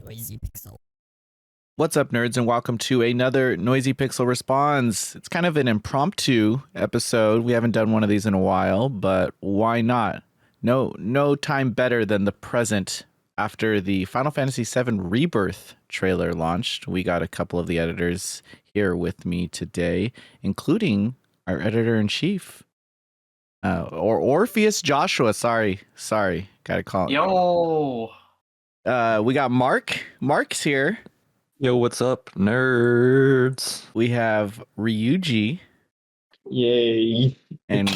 Noisy Pixel. What's up, nerds, and welcome to another Noisy Pixel Responds. It's kind of an impromptu episode. We haven't done one of these in a while, but why not? No time better than the present. After the Final Fantasy VII Rebirth trailer launched, we got a couple of the editors here with me today, including our editor-in-chief, or Orpheus Joshua. Sorry, gotta call. Yo. We got Mark. Mark's here. Yo, what's up, nerds? We have Ryuji. Yay. And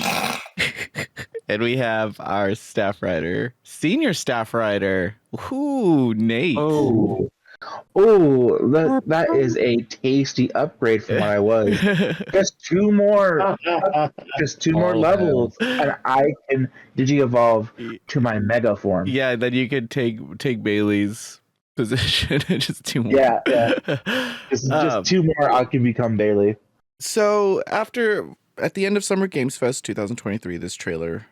and we have our staff writer, senior staff writer. Ooh, Nate. Oh, that is a tasty upgrade from what I was. Just two more levels, and I can digi-evolve to my mega form. Yeah, then you could take Bailey's position. Just two more. Yeah. Just two more, I can become Bailey. So at the end of Summer Games Fest 2023, this trailer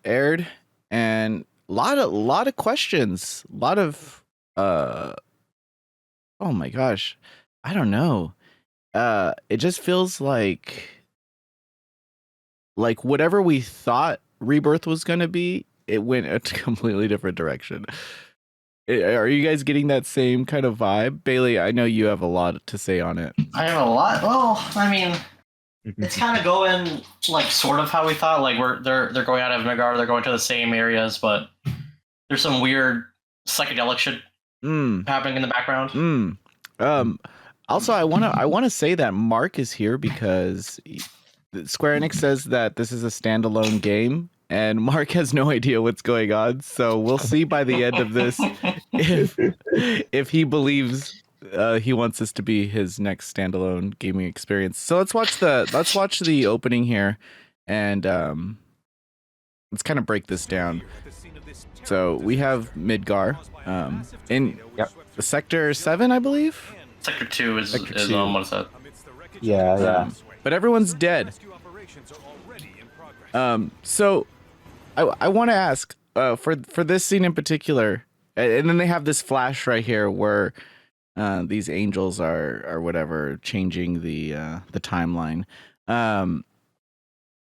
aired, and a lot of questions, a lot of oh my gosh, I don't know. It just feels like whatever we thought Rebirth was gonna be, it went a completely different direction. Are you guys getting that same kind of vibe? Bailey, I know you have a lot to say on it. I have a lot. Well, I mean, it's kind of going like sort of how we thought. Like they're going out of Midgar, they're going to the same areas, but there's some weird psychedelic shit happening in the background. Also, I wanna say that Mark is here because Square Enix says that this is a standalone game, and Mark has no idea what's going on. So we'll see by the end of this if he believes he wants this to be his next standalone gaming experience. So let's watch the opening here, and let's kind of break this down. So we have Midgar in Sector 7, I believe. Sector 2 is what it said. Yeah. But everyone's dead. So I want to ask for this scene in particular, and then they have this flash right here where these angels are whatever changing the timeline. I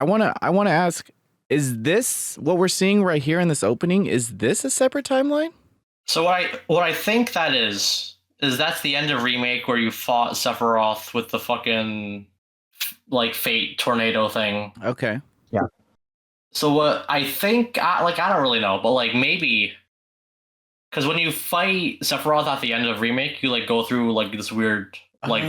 want to ask, is this what we're seeing right here in this opening? Is this a separate timeline? So what I think that is that's the end of Remake where you fought Sephiroth with the fucking like fate tornado thing. Okay. Yeah. So what I think, I don't really know, but like maybe, because when you fight Sephiroth at the end of Remake, you like go through like this weird like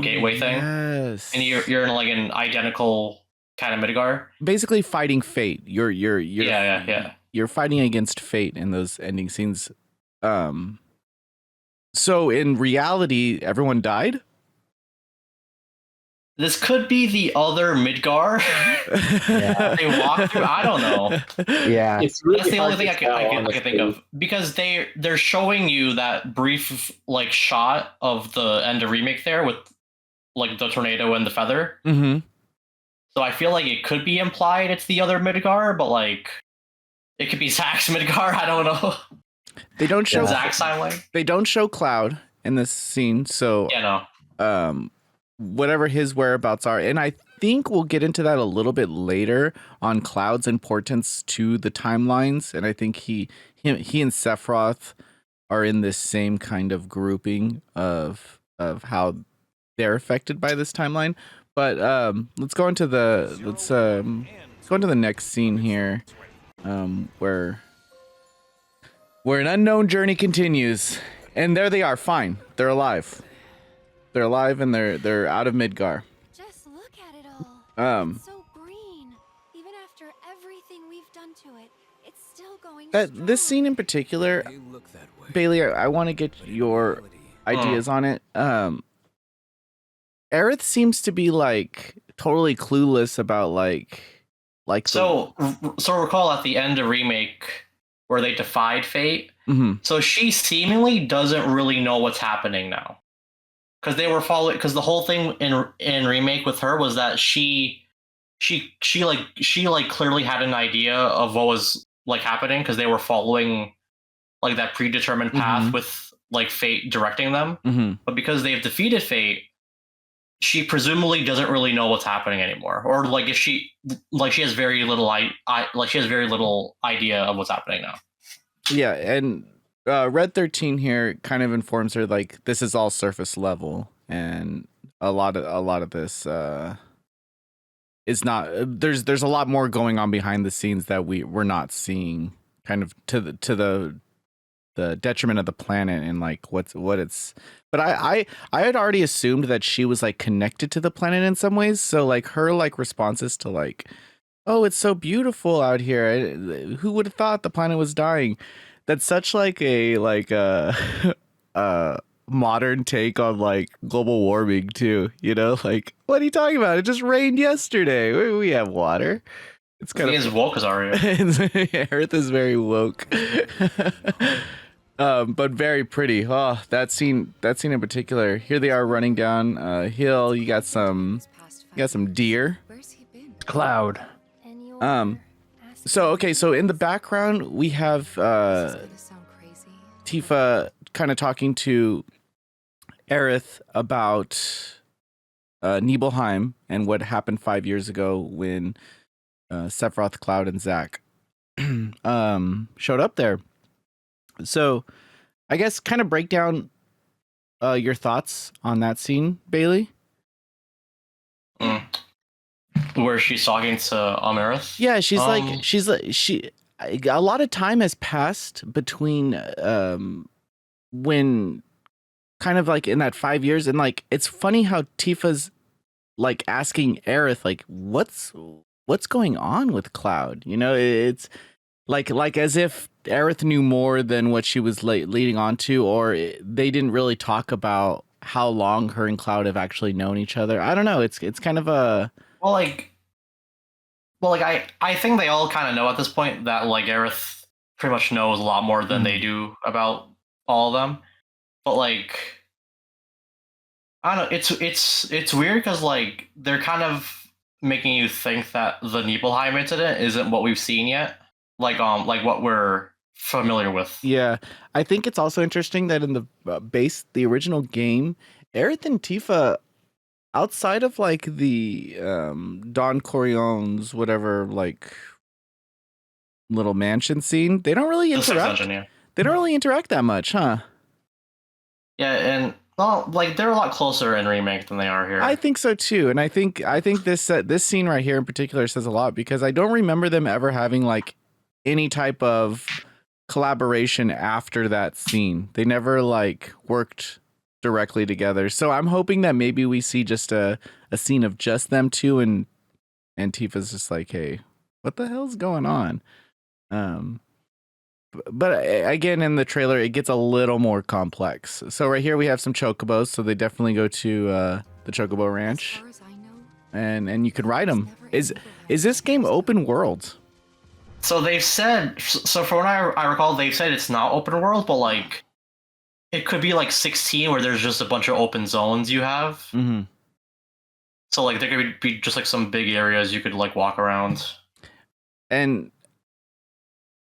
gateway thing, yes. and you're in like an identical kind of Midgar. Basically, fighting fate. You're You're fighting against fate in those ending scenes. So in reality, everyone died? This could be the other Midgar. Yeah. They walk through. I don't know. Yeah. That's the only thing I can think of, because they're showing you that brief like shot of the end of Remake there with like the tornado and the feather. Mm-hmm. So I feel like it could be implied it's the other Midgar, but like it could be Zack's Midgar. I don't know. They don't show Zack's timeline. They don't show Cloud in this scene, so whatever his whereabouts are, and I think we'll get into that a little bit later on Cloud's importance to the timelines, and I think he and Sephiroth are in this same kind of grouping of how they're affected by this timeline. But let's go into the next scene here, where an unknown journey continues, and there they are. Fine, they're alive. They're alive, and they're out of Midgar. Just look at it all. It's so green. Even after everything we've done to it, it's still going strong. This scene in particular, Bailey, I want to get your ideas on it. Aerith seems to be like totally clueless about So recall at the end of Remake where they defied fate. Mm-hmm. So she seemingly doesn't really know what's happening now, because they were following. Because the whole thing in Remake with her was that she clearly had an idea of what was like happening, because they were following like that predetermined path with like Fate directing them, Mm-hmm. but because they've defeated Fate, she presumably doesn't really know what's happening anymore, or like if she has very little she has very little idea of what's happening now. Yeah, and Red 13 here kind of informs her like this is all surface level, and a lot of this is not. There's a lot more going on behind the scenes that we're not seeing, kind of to the detriment of the planet and like what it's. But I had already assumed that she was like connected to the planet in some ways, so like her like responses to like, oh, it's so beautiful out here. Who would have thought the planet was dying? That's such like a modern take on like global warming too. You know, like what are you talking about? It just rained yesterday. We have water. It's kind of as woke as Aria. Earth is very woke, but very pretty. Oh, that scene in particular. Here they are running down a hill. You got some deer. Where's he been? Cloud. And you're So in the background we have This is gonna sound crazy. Tifa kind of talking to Aerith about Nibelheim and what happened 5 years ago when Sephiroth, Cloud, and Zack showed up there. So I guess kind of break down your thoughts on that scene, Bailey. Where she's talking to Aerith? Yeah, a lot of time has passed between when kind of like in that 5 years, and like it's funny how Tifa's like asking Aerith like what's going on with Cloud, you know. It's like as if Aerith knew more than what she was leading on to, or they didn't really talk about how long her and Cloud have actually known each other. I don't know, it's kind of a I think they all kind of know at this point that like Aerith pretty much knows a lot more than they do about all of them. But like, I don't know, it's weird because like they're kind of making you think that the Nibelheim incident isn't what we've seen yet, like what we're familiar with. Yeah, I think it's also interesting that in the the original game, Aerith and Tifa, outside of like the Don Corleone's whatever like little mansion scene, they don't really interact. They don't really interact that much, huh? Yeah, and well, like they're a lot closer in remake than they are here. I think so too, and I think this scene right here in particular says a lot, because I don't remember them ever having like any type of collaboration after that scene. They never like worked directly together. So I'm hoping that maybe we see just a scene of just them two, and Tifa's just like, hey, what the hell's going on? But again, in the trailer, it gets a little more complex. So right here we have some chocobos. So they definitely go to the Chocobo Ranch, As far as I know, and you can ride them. Is this game open world? So they've said, so from what I recall, they've said it's not open world, but like it could be like 16 where there's just a bunch of open zones you have. Mm-hmm. So like there could be just like some big areas you could like walk around. And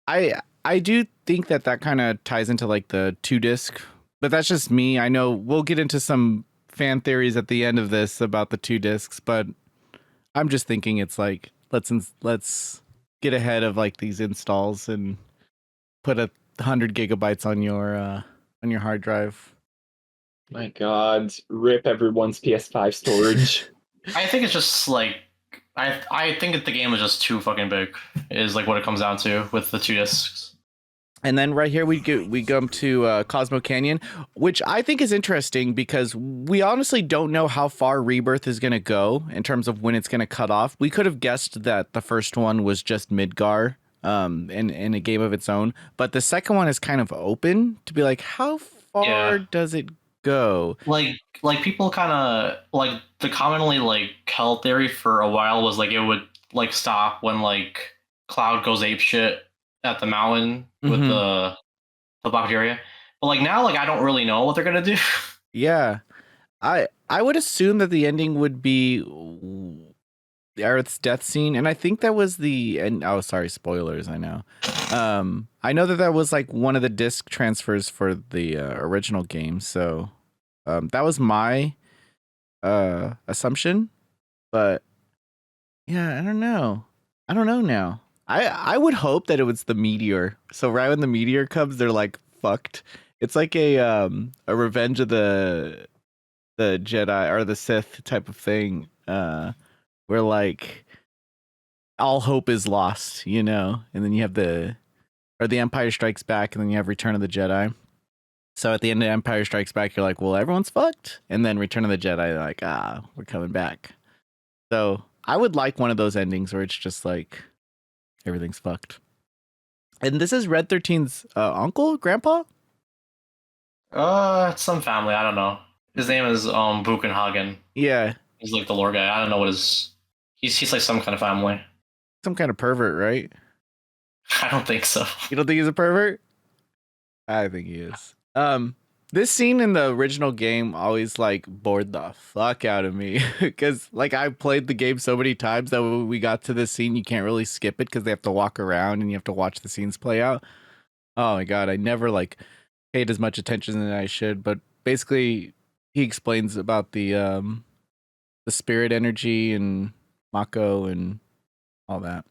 I do think that kind of ties into like the 2-disc, but that's just me. I know we'll get into some fan theories at the end of this about the 2 discs, but I'm just thinking it's like let's get ahead of like these installs and put 100 gigabytes on your hard drive. My God, rip everyone's PS5 storage. I think it's just like I think that the game is just too fucking big, is like what it comes down to with the 2 discs. And then right here we go to Cosmo Canyon, which I think is interesting because we honestly don't know how far Rebirth is going to go in terms of when it's going to cut off. We could have guessed that the first one was just Midgar in a game of its own, but the second one is kind of open to be like, how far does it go? Like people kind of like the commonly like held theory for a while was like it would like stop when like Cloud goes apeshit at the mountain with the bacteria, but like now like I don't really know what they're gonna do. Yeah, I would assume that the ending would be Aerith's death scene, and I think that was the end. Oh, sorry, spoilers. I know. I know that that was like one of the disc transfers for the original game, so that was my assumption. But yeah, I don't know. I don't know now. I would hope that it was the meteor. So right when the meteor comes, they're like fucked. It's like a Revenge of the Jedi or the Sith type of thing, where like all hope is lost, you know, and then you have the Empire Strikes Back, and then you have Return of the Jedi. So at the end of Empire Strikes Back, you're like, well, everyone's fucked, and then Return of the Jedi, they're like, we're coming back. So I would like one of those endings where it's just like everything's fucked. And this is Red 13's uncle, grandpa. It's some family. I don't know. His name is Buchenhagen. Yeah, He's like the lore guy. I don't know what his. He's like some kind of family. some kind of pervert, right? I don't think so. You don't think he's a pervert? I think he is. This scene in the original game always like bored the fuck out of me because like I played the game so many times that when we got to this scene, you can't really skip it because they have to walk around and you have to watch the scenes play out. Oh my god, I never like paid as much attention as I should. But basically, he explains about the spirit energy and Mako and all that.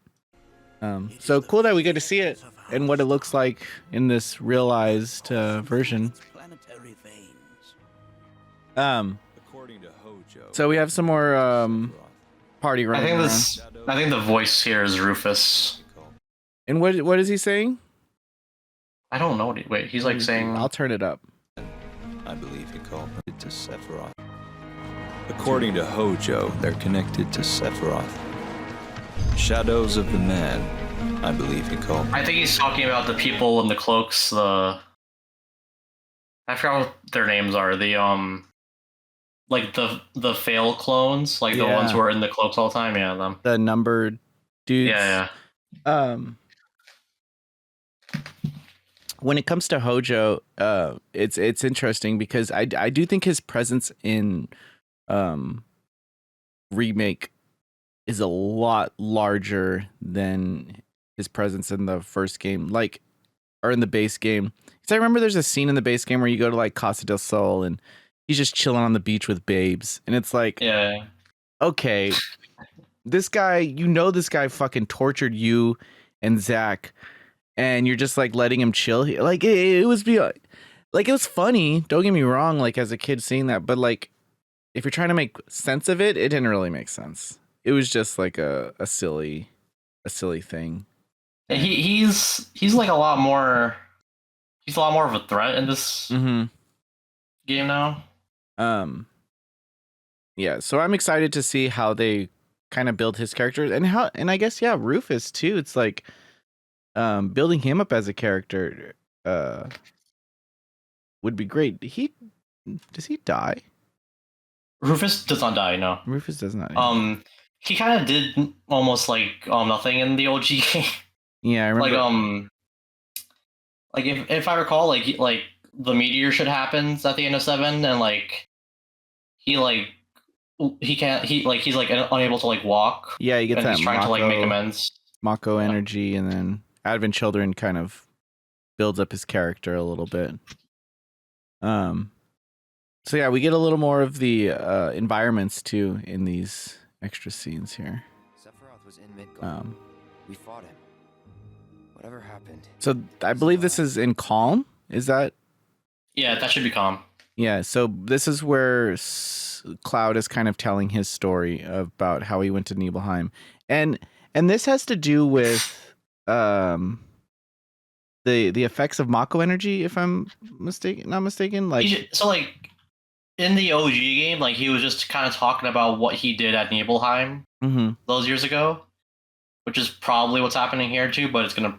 So cool that we get to see it and what it looks like in this realized version. So we have some more party running around. I think the voice here is Rufus. And what is he saying? I don't know. Wait, he's like saying. I'll turn it up. I believe he called it to Sephiroth. According to Hojo, they're connected to Sephiroth. Shadows of the Man, I believe he called. I think he's talking about the people in the cloaks. I forgot what their names are. Like the fail clones, like the ones who are in the cloaks all the time. Yeah, them. The numbered dudes. Yeah. When it comes to Hojo, it's interesting because I do think his presence in remake is a lot larger than his presence in the first game, like, or in the base game. Because I remember there's a scene in the base game where you go to like Casa del Sol and he's just chilling on the beach with babes, and it's like, okay, this guy, this guy fucking tortured you and Zach, and you're just like letting him chill. Like it was funny. Don't get me wrong. Like as a kid seeing that, but like if you're trying to make sense of it, it didn't really make sense. It was just like a silly thing. He's like a lot more. He's a lot more of a threat in this game now. Yeah. So I'm excited to see how they kind of build his character and I guess Rufus too. It's like building him up as a character would be great. Does he die? Rufus does not die. No. Rufus does not die. He kind of did almost like nothing in the OG game. Yeah, I remember. Like if I recall, like the meteor shit happens at the end of 7, and like he's unable to like walk. Yeah, he gets and that. He's trying to like make amends. Mako energy, and then Advent Children kind of builds up his character a little bit. So yeah, we get a little more of the environments too in these extra scenes here. Sephiroth was in Midgard. We fought him. Whatever happened. So I believe this is in Calm. Is that? Yeah, that should be Calm. Yeah. So this is where Cloud is kind of telling his story about how he went to Nibelheim, and this has to do with the effects of Mako energy, if I'm not mistaken. Like so, like in the OG game, like he was just kind of talking about what he did at Nibelheim those years ago, which is probably what's happening here too, but it's gonna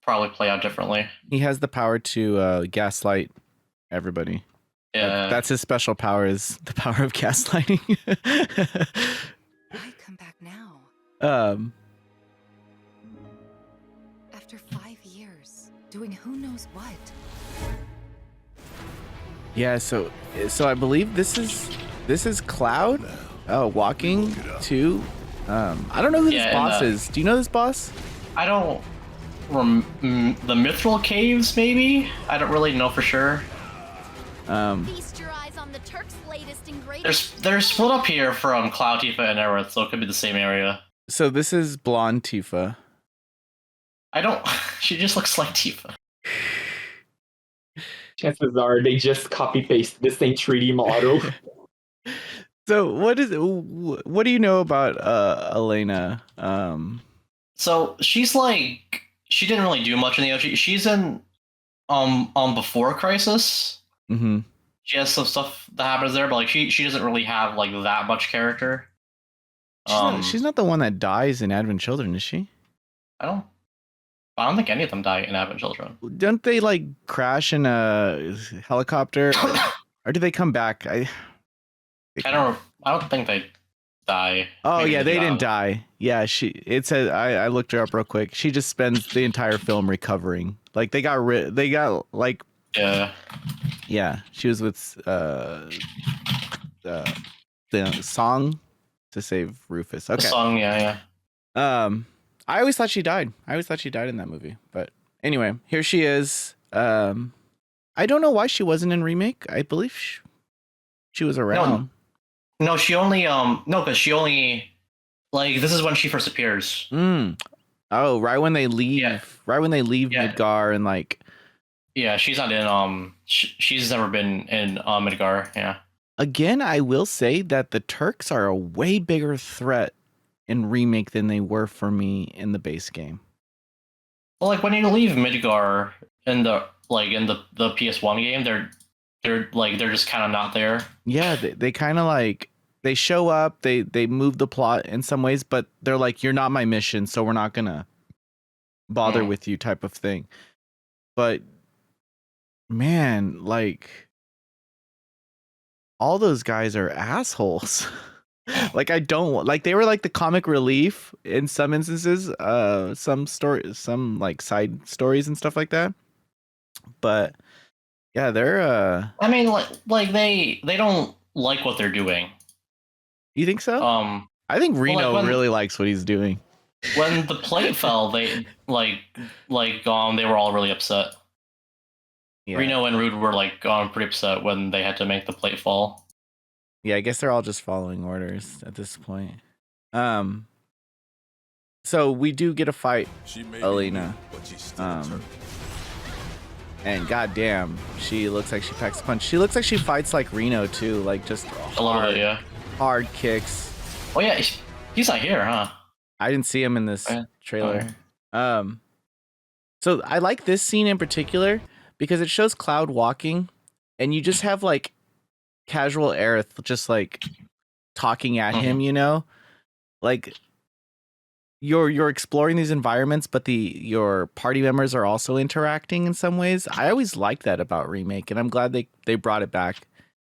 probably play out differently. He has the power to gaslight everybody. Yeah, that's his special power, is the power of gaslighting. Why come back now? After 5 years, doing who knows what. Yeah, so I believe this is Cloud walking to I don't know who this boss is. Do you know this boss? I don't the Mithril Caves, maybe? I don't really know for sure. Feast your eyes on the Turk's latest and greatest. They're split up here from Cloud Tifa and Aerith, so it could be the same area. So this is blonde Tifa. I don't. She just looks like Tifa. Chances are they just copy paste the same 3D model. So what do you know about Elena? So she's like, she didn't really do much in the OG. She's in before Crisis. Mm-hmm. She has some stuff that happens there, but like she doesn't really have like that much character. She's not the one that dies in Advent Children, is she? I don't think any of them die in Advent Children. Don't they like crash in a helicopter, or do they come back? I don't think they die. Oh Maybe yeah, they didn't die. die. Yeah, it said I looked her up real quick. She just spends the entire film recovering. Like they got like Yeah. She was with the song to save Rufus. Okay. The song, yeah. I always thought she died. In that movie. But anyway, here she is. I don't know why she wasn't in remake. I believe she was around. No, she only because she only like this is when she first appears. Oh, right when they leave. Yeah. Right when they leave Yeah. Midgar and like. Yeah, she's not in she's never been in Midgar. Yeah. Again, I will say that the Turks are a way bigger threat in remake than they were for me in the base game. Well, like when you leave Midgar in the PS1 game, they're just kind of not there. Yeah, they kind of like they show up, they move the plot in some ways, but they're like, you're not my mission, so we're not gonna bother with you, type of thing. But man, like all those guys are assholes. Like I don't like they were like the comic relief in some instances, some like side stories and stuff like that. But yeah, they're I mean, like they don't like what they're doing. You think so? I think Reno really likes what he's doing. When the plate fell, they they were all really upset. Yeah. Reno and Rude were like pretty upset when they had to make the plate fall. Yeah, I guess they're all just following orders at this point. So we do get a fight, Elena. And goddamn, she looks like she packs a punch. She looks like she fights like Reno too, like just A little bit, yeah. hard kicks. Oh yeah, he's not here, huh? I didn't see him in this trailer. So I like this scene in particular because it shows Cloud walking, and you just have like casual Aerith just like talking at him, you know, like you're exploring these environments, but your party members are also interacting in some ways. I always liked that about remake, and I'm glad they brought it back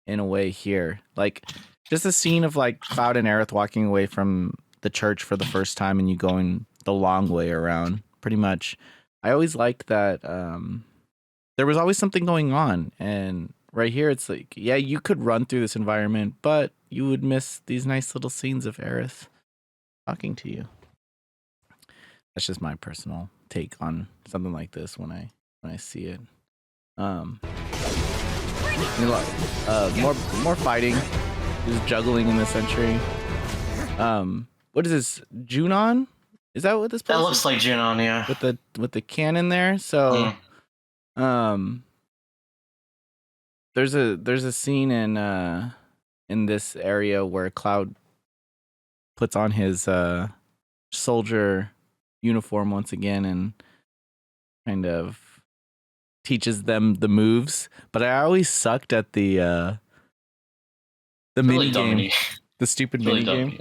in a way here. Like just a scene of like Cloud and Aerith walking away from the church for the first time, and you going the long way around, pretty much. I always liked that there was always something going on, and right here it's like, yeah, you could run through this environment, but you would miss these nice little scenes of Aerith talking to you. That's just my personal take on something like this when I see it. More fighting. There's juggling in this entry. What is this? Junon? Is that what this place That looks is? like Junon, yeah. With the cannon there. So there's a scene in this area where Cloud puts on his soldier uniform once again and kind of teaches them the moves. But I always sucked at the mini game, the stupid mini game.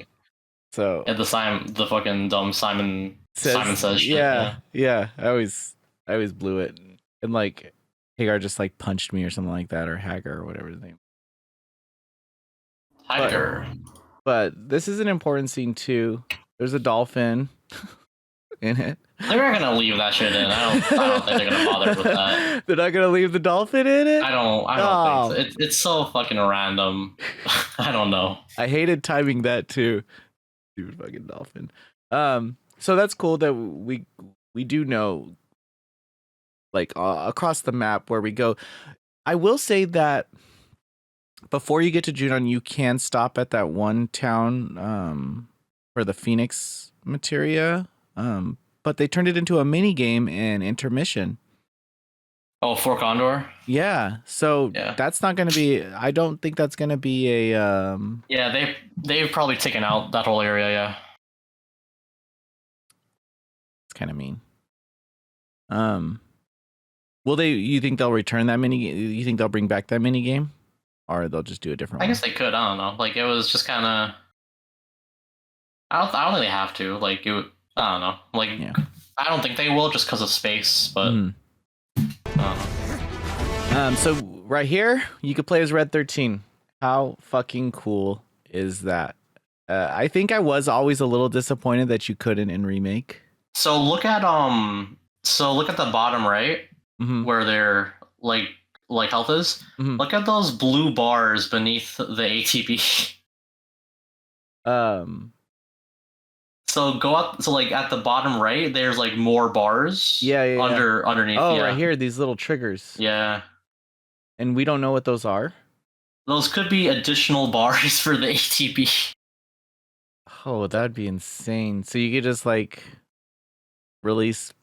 So yeah, the fucking dumb Simon says shit. Yeah. I always blew it, and like Hagar just like punched me or something like that, or Hagar or whatever his name. Hagar. But this is an important scene too. There's a dolphin in it. They're not gonna leave that shit in. I don't think they're gonna bother with that. They're not gonna leave the dolphin in it? I don't think so. It's so fucking random. I don't know. I hated timing that too. Stupid fucking dolphin. So that's cool that we we do know, like across the map where we go. I will say that before you get to Junon, you can stop at that one town for the Phoenix materia, but they turned it into a mini game in intermission. Oh, Fort Condor. Yeah, so Yeah. that's not going to be. I don't think that's going to be a. Yeah, they've probably taken out that whole area. Yeah. It's kind of mean. Will they? You think they'll return that mini? You think they'll bring back that mini game, or they'll just do a different I one? guess they could. I don't know. Like it was just kind of. I don't think they have to. Like it. I don't know. Like Yeah. I don't think they will just because of space. But Mhm. I don't know. So right here, you could play as Red 13. How fucking cool is that? I think I was always a little disappointed that you couldn't in remake. So look at the bottom right Mhm. where their like health is. Mhm. Look at those blue bars beneath the ATB. So go up. So like at the bottom right, there's like more bars. Yeah. Underneath. Oh, yeah. right here, these little triggers. Yeah. And we don't know what those are. Those could be additional bars for the ATB. Oh, that'd be insane. So you could just like release,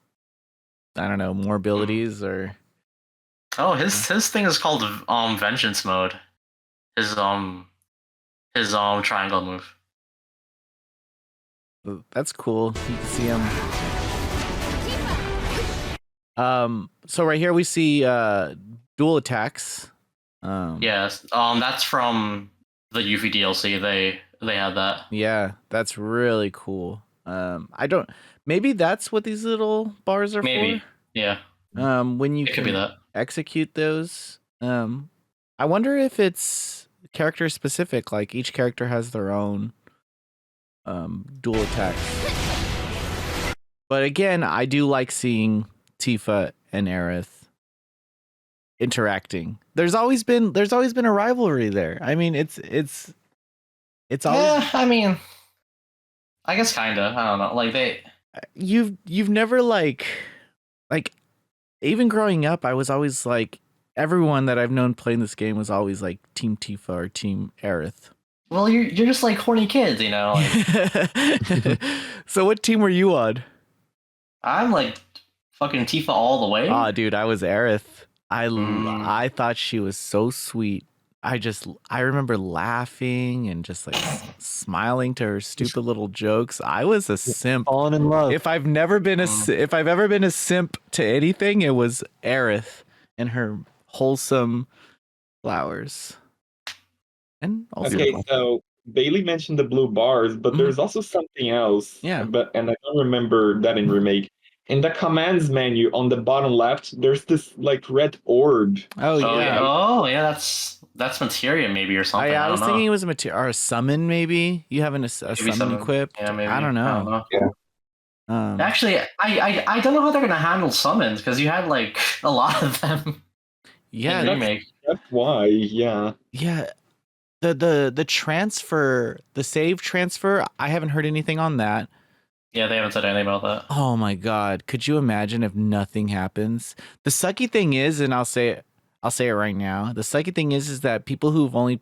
I don't know, more abilities or. Oh, his thing is called vengeance mode. His triangle move. That's cool. You can see him. So right here we see dual attacks. Yes. That's from the Yuffie DLC. They had that. Yeah, that's really cool. Maybe that's what these little bars are Maybe. Yeah. for. When you It could can be that. execute those. I wonder if it's character specific, like each character has their own dual attacks. But again, I do like seeing Tifa and Aerith interacting. There's always been a rivalry there. I mean, it's always. Yeah, I mean, I guess kinda. I don't know. Like You've never like even growing up, I was always like, everyone that I've known playing this game was always like Team Tifa or Team Aerith. Well, you're just like horny kids, you know. Like, So what team were you on? I'm like fucking Tifa all the way. Oh, dude, I was Aerith. I thought she was so sweet. I remember laughing and just like smiling to her stupid little jokes. I was a simp. Falling in love. If I've ever been a simp to anything, it was Aerith and her wholesome flowers. And also, Okay, so Bailey mentioned the blue bars, but there's also something else. Yeah. And I don't remember that in remake. In the commands menu on the bottom left, there's this like red orb. oh yeah. Oh yeah, that's materia maybe or something. I was don't know. thinking it was a material or a summon, maybe. You having a summon summon. equipped? Yeah, maybe. I don't know. Actually, I don't know how they're gonna handle summons because you had like a lot of them. Yeah, in the remake. That's why, yeah. Yeah. The transfer, the save transfer, I haven't heard anything on that. Yeah, they haven't said anything about that. Oh my god, could you imagine if nothing happens? The sucky thing is, and I'll say it right now. The sucky thing is that people who only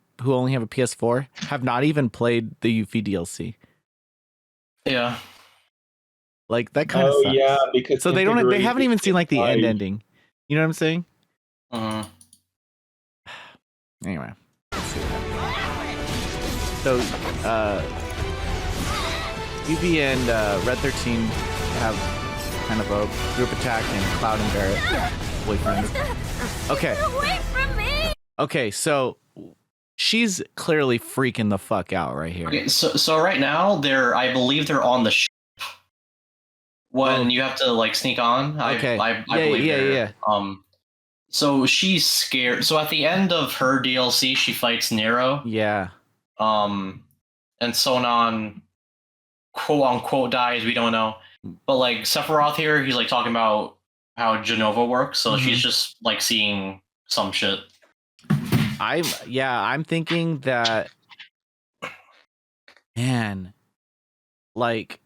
have a PS4 have not even played the Yuffie DLC. Yeah. Like that kind of sucks. Yeah, because so they haven't even seen like the end ending. You know what I'm saying? Mhm. Anyway. Let's see what happens. So UV and Red 13 have kind of a group attack, and Cloud and Barrett boyfriend. Okay. Away from me! Okay, so she's clearly freaking the fuck out right here. Okay, so right now I believe they're on the ship when you have to like sneak on. Okay. I believe yeah. So she's scared. So at the end of her DLC, she fights Nero. Yeah. And Sonon, quote unquote, dies. We don't know. But like Sephiroth here, he's like talking about how Genova works. So she's just like seeing some shit. I'm thinking that, man, like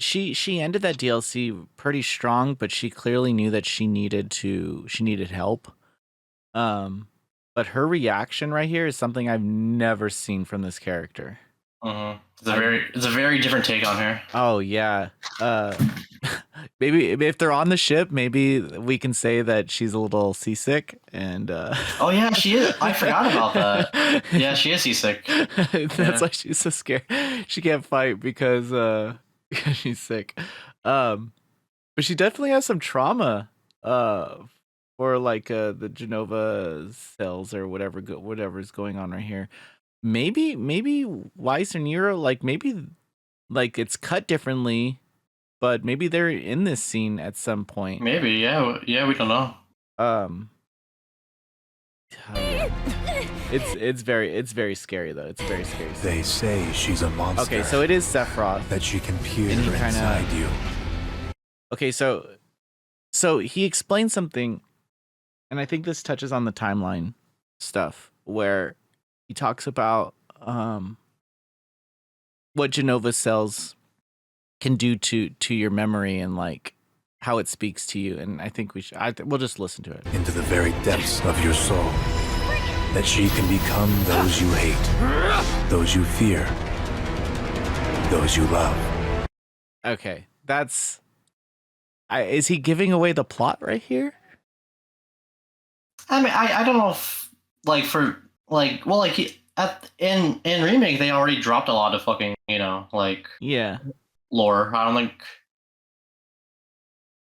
she ended that DLC pretty strong, but she clearly knew that she needed help. But her reaction right here is something I've never seen from this character. It's a very different take on her. Oh yeah. Maybe if they're on the ship, maybe we can say that she's a little seasick and Oh yeah, she is. I forgot about that. Yeah, she is seasick. That's why she's so scared. She can't fight because she's sick. But she definitely has some trauma for like the Genova cells or whatever is going on right here. Maybe Weiss or Nero, like maybe like it's cut differently, but maybe they're in this scene at some point. Maybe, yeah, we don't know. It's very scary though. It's very scary. They say she's a monster. Okay, so it is Sephiroth. That she can peer And he kinda- inside you. Okay, so he explains something, and I think this touches on the timeline stuff where he talks about what Genova cells can do to your memory and like how it speaks to you. And I think we'll just listen to it. Into the very depths of your soul. That she can become those you hate, those you fear, those you love. Okay, that's. Is he giving away the plot right here? I mean, I don't know if in remake they already dropped a lot of fucking Yeah. lore. I don't think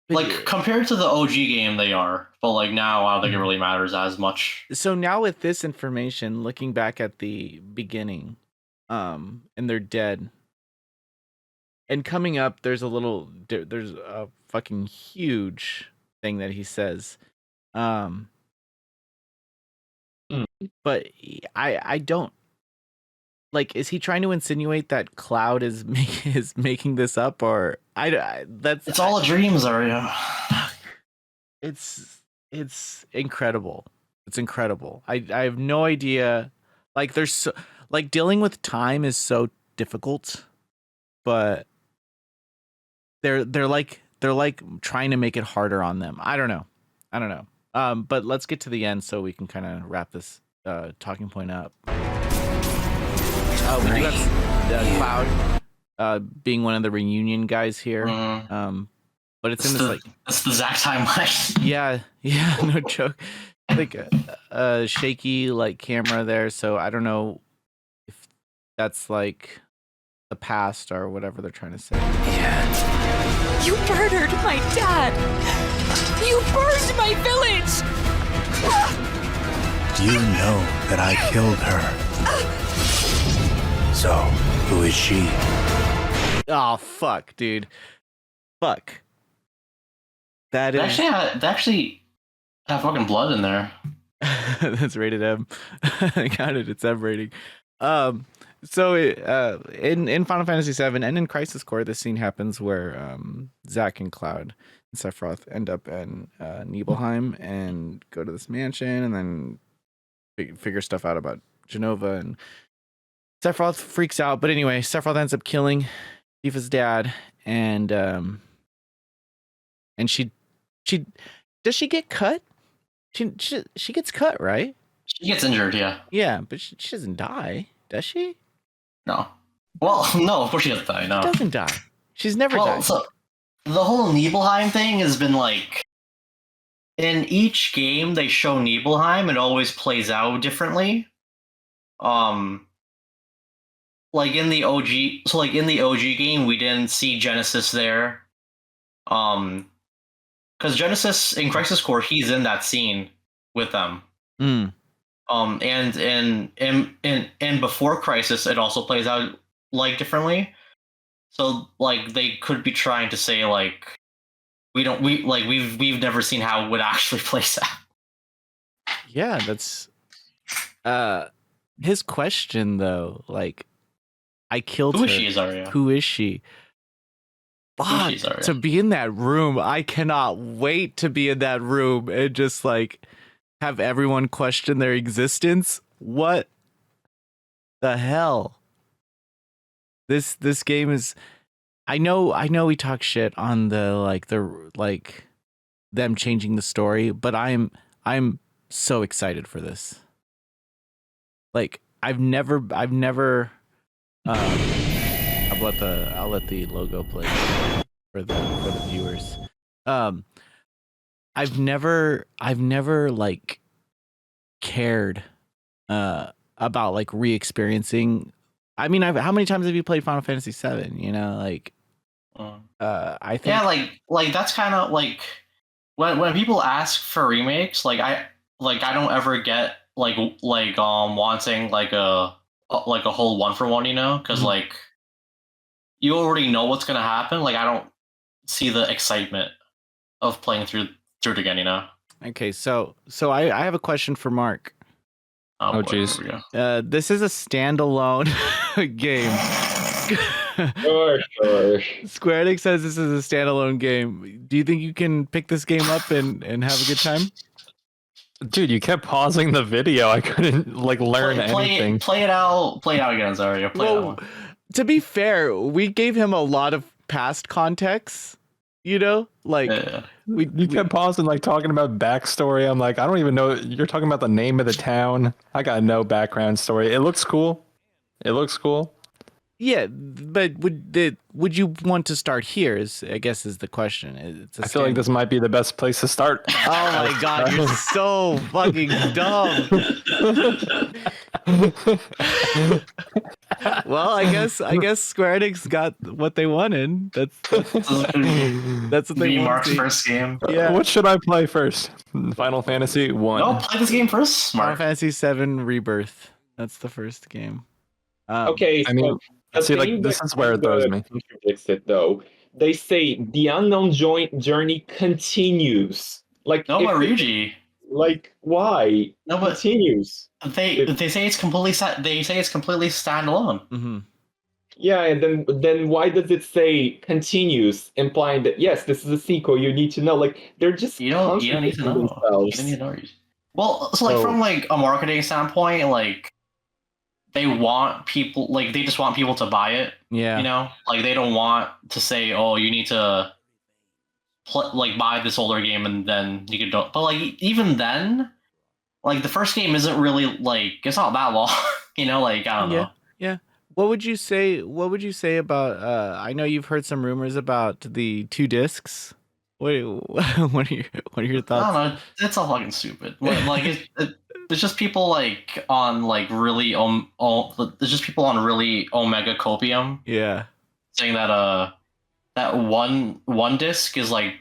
But compared to the OG game they are, but like now I don't think it really matters as much. So now with this information, looking back at the beginning, and they're dead. And coming up, there's a fucking huge thing that he says. But I don't like. Is he trying to insinuate that Cloud is making this up, or It's all a dream, Zarya. It's incredible. It's incredible. I have no idea. Like dealing with time is so difficult, but they're like trying to make it harder on them. I don't know. But let's get to the end so we can kind of wrap this talking point up. We do have Cloud being one of the reunion guys here. But it's in this it's the Zack timeline. yeah, no joke. Like a shaky like camera there, so I don't know if that's like the past or whatever they're trying to say. Yeah. You murdered my dad! You burned my village! You know that I killed her. So, who is she? Oh fuck, dude. Fuck. That They is actually have fucking blood in there. that's rated M. I got it. It's M rating. So in Final Fantasy VII and in Crisis Core, this scene happens where Zack and Cloud and Sephiroth end up in Nibelheim and go to this mansion and then figure stuff out about Genova, and Sephiroth freaks out. But anyway, Sephiroth ends up killing Tifa's dad, and she does she get cut? She gets cut, right? She gets injured, yeah. Yeah, but she doesn't die, does she? No. Well, no, of course she doesn't die, no. She doesn't die. She's never died. So the whole Nibelheim thing has been like, in each game they show Nibelheim, it always plays out differently. Like in the OG game, we didn't see Genesis there. Because Genesis in Crisis Core, he's in that scene with them. And before Crisis, it also plays out like differently. So like they could be trying to say like we've never seen how it would actually play out. Yeah, that's his question though. Like, I killed her. Who is she, Zarya? Who is she? Fuck, to be in that room. I cannot wait to be in that room and just like have everyone question their existence. What the hell? This game is I know we talk shit on the them changing the story, but I'm so excited for this. Like I've never I'll let the logo play for the viewers. I've never like cared about like re-experiencing. I mean, how many times have you played Final Fantasy VII? You know, like I think like that's kind of like when people ask for remakes, I don't ever get wanting like a whole one for one, you know, because like you already know what's gonna happen. Like I don't see the excitement of playing through it again, you know. Okay, so I have a question for Mark. Oh jeez. This is a standalone game. Sure. Square Enix says this is a standalone game. Do you think you can pick this game up and have a good time? Dude, you kept pausing the video. I couldn't like learn anything. Play it out again, sorry. To be fair, we gave him a lot of past context. You know, like you kept pausing, like talking about backstory. I'm like, I don't even know. You're talking about the name of the town. I got no background story. It looks cool. Yeah, but would you want to start here? I guess is the question. I feel like this might be the best place to start. Oh my god, you're so fucking dumb. Well, I guess Square Enix got what they wanted. That's what they want. Mark's first game. Yeah. What should I play first? Final Fantasy 1. No, play this game first. Final Fantasy VII Rebirth. That's the first game. Okay, I mean, see, like this is where it throws me. Contradicts it though. They say the unknown journey continues. Like no, but Ryuji. Like why? No, but continues. They say it's completely standalone. Mm-hmm. Yeah, and then why does it say continues, implying that yes, this is a sequel? You need to know. Like they're just you don't need to know. Themselves. You don't need to know. Well, so like from like a marketing standpoint, like they want people, like they just want people to buy it. Yeah, you know, like they don't want to say, oh, you need to buy this older game and then you can do. But like even then, like the first game isn't really like it's not that long. You know, like I don't know. Yeah. What would you say about I know you've heard some rumors about the 2 discs. What are your thoughts? I don't know. It's all fucking stupid. Like it's just people like on like really there's just people on really omega copium. Yeah. Saying that that one disc is like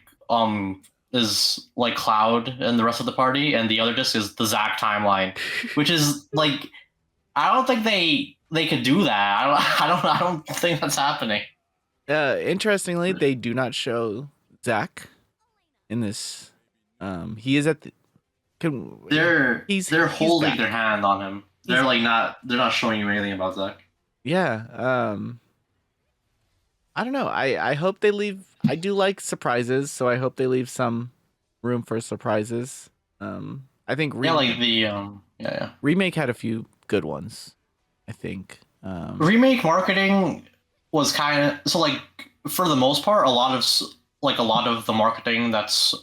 Cloud and the rest of the party, and the other disc is the Zack timeline, which is like I don't think they could do that. I don't think that's happening. Interestingly, they do not show Zack in this. He is at the. They're holding their hand on him. They're not showing you anything about Zack. Yeah. I don't know. I hope they leave. I do like surprises, so I hope they leave some room for surprises. I think Remake had a few good ones. I think Remake marketing was kind of so like for the most part a lot of the marketing that's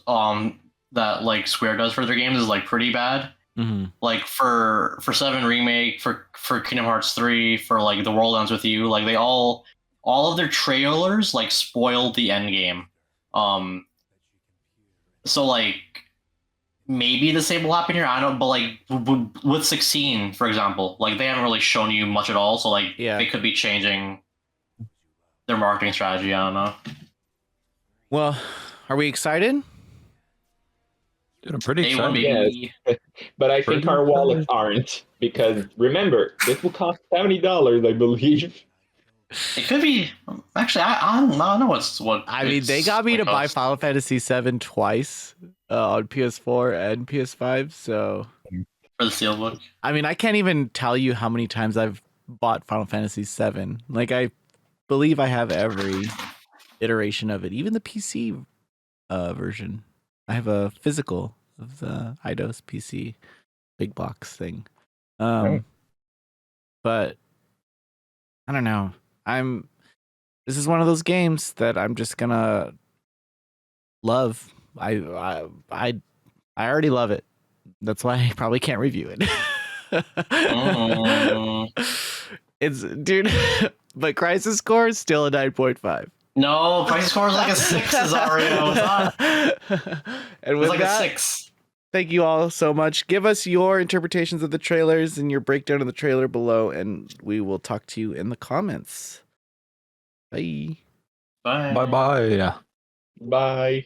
that like Square does for their games is like pretty bad. Mm-hmm. Like for 7 Remake, for Kingdom Hearts 3, for like The World Ends With You, like they all of their trailers like spoiled the end game. So like maybe the same will happen here. I don't know, but like with 16, for example, like they haven't really shown you much at all. So like they could be changing their marketing strategy. I don't know. Well, are we excited? Dude, I'm pretty excited. Yes. But I think our wallets aren't, because remember, this will cost $70, I believe. It could be. Actually, I don't know what. I mean, they got me to buy Final Fantasy VII twice on PS4 and PS5. So for the Steelbook. I mean, I can't even tell you how many times I've bought Final Fantasy VII. Like, I believe I have every iteration of it, even the PC version. I have a physical of the Eidos PC big box thing. But I don't know. this is one of those games that I'm just gonna love. I already love it. That's why I probably can't review it. It's dude, but Crisis Core is still a 9.5. No, Crisis Core is like a 6, Zario. It's not. And It's with like that, a 6. thank you all so much. Give us your interpretations of the trailers and your breakdown of the trailer below, and we will talk to you in the comments. Bye. Bye. Bye bye. Bye.